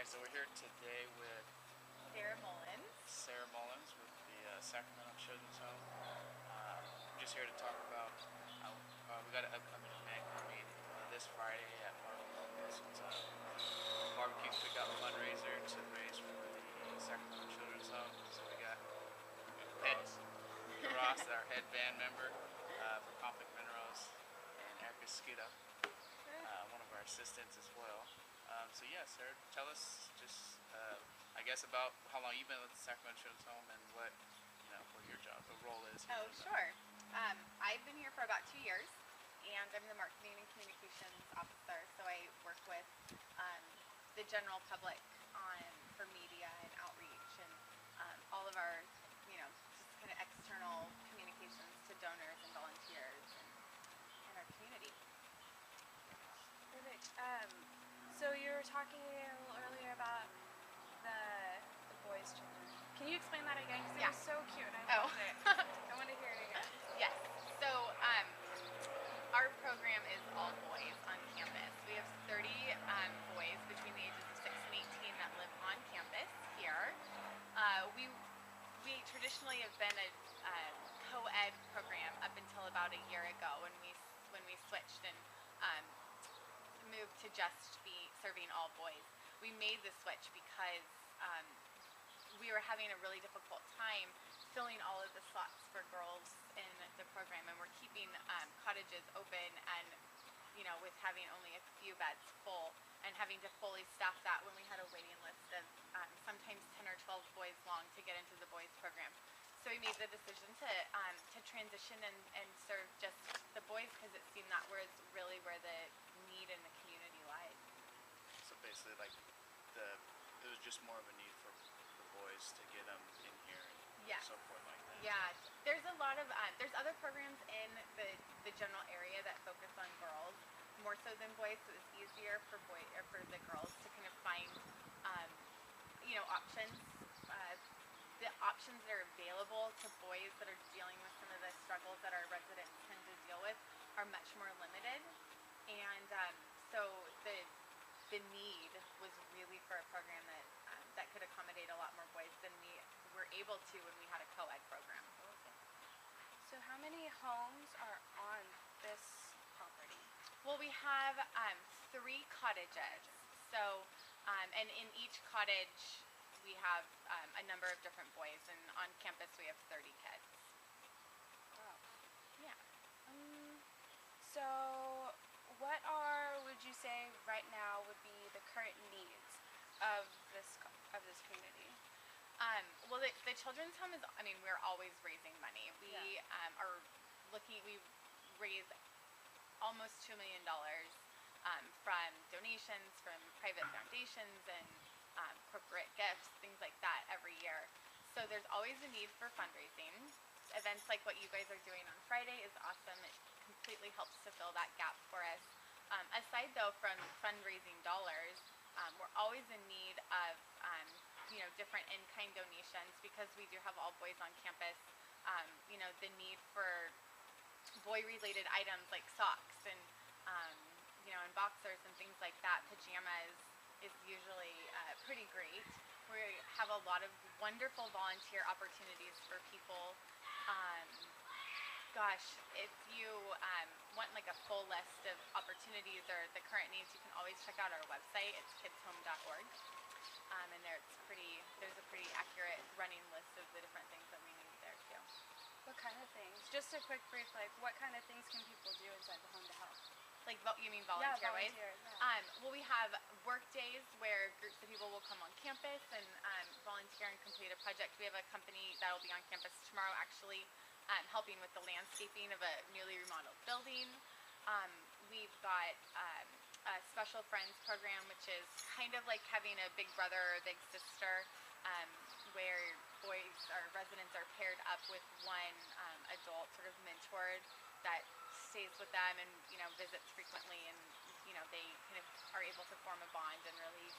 So we're here today with Sarah Mullins. with the Sacramento Children's Home. I'm just here to talk about we got an upcoming event coming this Friday at Vargas. It's a barbecue cookout fundraiser to raise for the Sacramento Children's Home. So we got head Quross. Quross, our head band member for Conflict Minerals, and Sciuto, one of our assistants as well. So yeah, Sarah, tell us just, I guess, about how long you've been with the Sacramento Children's Home and what your job, the role is here. Oh, sure. I've been here for about 2 years, and I'm the marketing and communications officer. So I work with the general public for media and outreach, and all of our, just kind of external communications to donors and volunteers and our community. Perfect. So you were talking a little earlier about the boys' children. Can you explain that again? Because it was so cute. I loved it. I want to hear it again. Yes. So our program is all boys on campus. We have 30 boys between the ages of 6 and 18 that live on campus here. We traditionally have been a co-ed program up until about a year ago when we switched and moved to just be serving all boys. We made the switch because we were having a really difficult time filling all of the slots for girls in the program, and we're keeping cottages open, and with having only a few beds full and having to fully staff that when we had a waiting list of sometimes 10 or 12 boys long to get into the boys program. So we made the decision to transition and serve just the boys, because it seemed that was really where the need in the community lies. So basically, it was just more of a need for the boys to get them in here and so forth like that. Yeah, there's a lot of there's other programs in the general area that focus on girls more so than boys, so it's easier for the girls to kind of find options. The options that are available to boys that are dealing with some of the struggles that our residents tend to deal with are much more limited, and so the need was really for a program that could accommodate a lot more boys than we were able to when we had a co-ed program. So how many homes are on this property? Well, we have 3 cottages. So, and in each cottage we have a number of different boys, and on campus we have 30 kids. Wow. Yeah. So what would you say right now would be the current needs of this community? Well, the children's home is, we're always raising money. We we raise almost $2 million from donations from private foundations and corporate gifts, things like that every year. So there's always a need for fundraising. Events like what you guys are doing on Friday is awesome. It completely helps to fill that gap for us. Aside though from fundraising dollars, we're always in need of different in-kind donations, because we do have all boys on campus. The need for boy-related items like socks and and boxers and things like that, pajamas, is usually pretty great. We have a lot of wonderful volunteer opportunities for people. If you want like a full list of opportunities or the current needs, you can always check out our website. It's kidshome.org, and there's a pretty accurate running list of the different things that we need there too. What kind of things? Just a quick brief, what kind of things can people do inside the home to help? You mean volunteer-wise? Yeah. Well, we have work days where groups of people will come on campus and volunteer and complete a project. We have a company that will be on campus tomorrow actually helping with the landscaping of a newly remodeled building. We've got a Special Friends program, which is kind of like having a big brother or a big sister, where residents are paired up with one adult sort of mentor that stays with them and visits frequently, and they kind of are able to form a bond and really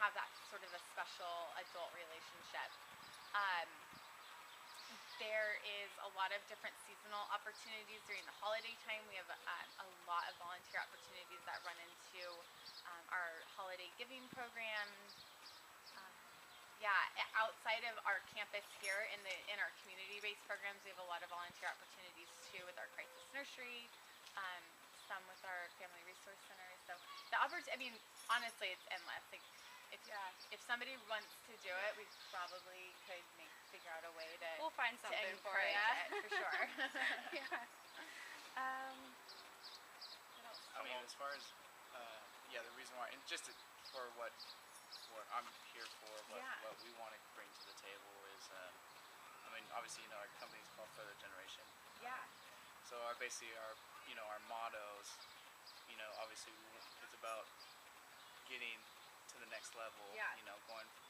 have that sort of a special adult relationship. There is a lot of different seasonal opportunities during the holiday time. We have a lot of volunteer opportunities that run into our holiday giving program. Outside of our campus here in our community-based programs, we have a lot of volunteer opportunities too with our crisis nursery, some with our family resource centers. So the honestly, it's endless. Like, if somebody wants to do it, we probably could figure out a way to. We'll find something for encourage you. it, for sure. Yeah. What else? I mean, as far as the reason why, and just for what I'm here for, what we want to bring to the table is, obviously, our company is called Further Generation. Yeah. So our mottos, obviously it's about getting to the next level. Yeah.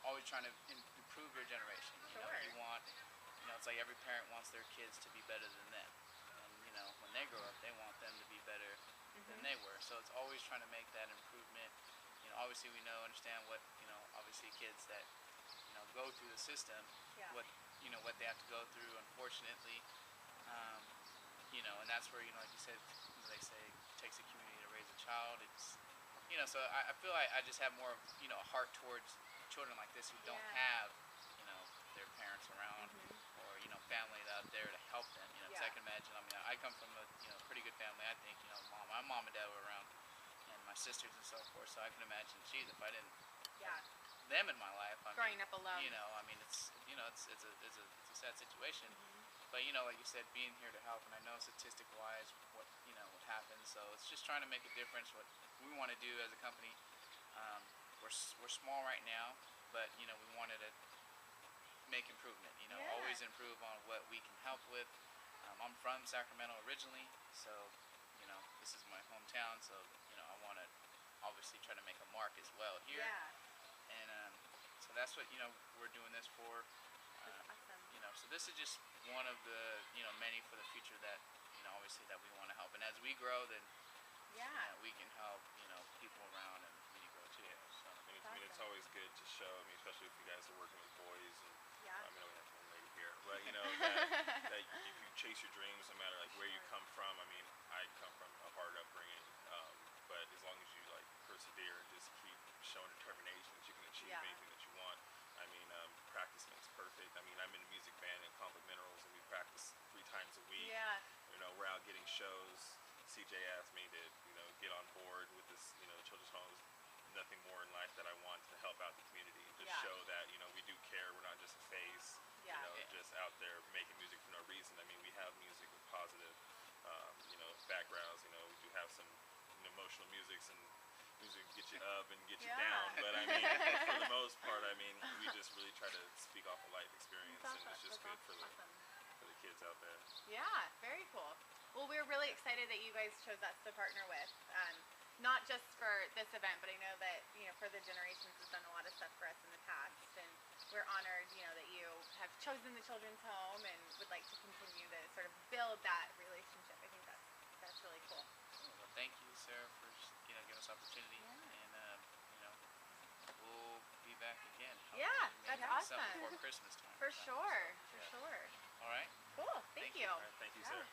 Always trying to improve your generation. Sure. You want, it's like every parent wants their kids to be better than them, and when they grow up, they want them to be better than they were. So it's always trying to make that improvement. Obviously we understand what, obviously kids that, go through the system, what they have to go through, unfortunately, and that's where, like you said, they say it takes a community to raise a child. It's, so I feel like I just have more of, a heart towards children like this who don't have, their parents around, or, families out there to help them, because I can imagine, I come from a, pretty good family, I think, my mom and dad were around, and my sisters and so forth, so I can imagine, geez, if I didn't have them in my life, growing up alone, it's, it's a sad situation, but, like you said, being here to help, and I know statistic-wise what happens, so it's just trying to make a difference. What we want to do as a company, we're small right now, but, we wanted to make improvement, always improve on what we can help with. I'm from Sacramento originally, so, this is my hometown, so, I want to obviously try to make a mark as well here. And so that's what, we're doing this for. Awesome. So this is just one of the, many for the future that, obviously that we want to help. And as we grow, then we can help, people around and we grow too. So it's always good to show, especially if you guys are working with boys, and we don't have one lady here, but that if you chase your dreams, no matter like where you come from. I come from a hard upbringing, but as long as you persevere and just keep showing determination that you can achieve anything that you want. Practice makes perfect. I'm in a music band in Conflict Minerals, and we practice 3 times a week. We're out getting shows. CJ asked me to, get on board with this, children's homes. Nothing more in life that I want to help out the community and just show that, we do care. We're not just a face, just out there making music for no reason. We have music with positive, backgrounds. We do have some emotional music and music get you up and get you down, but for the most part, we just really try to speak off a life experience, and it's just good for the kids out there. Yeah, very cool. Well, we're really excited that you guys chose us to partner with, not just for this event, but I know that, Further Generations has done a lot of stuff for us in the past, and we're honored, that you have chosen the Children's Home and would like to continue to sort of build that relationship. I think that's really cool. Well, thank you, Sarah, for giving us opportunity, and we'll be back again. That's awesome. Something before Christmas time. For sure. All right. Cool. Thank you. All right, thank you, Sarah.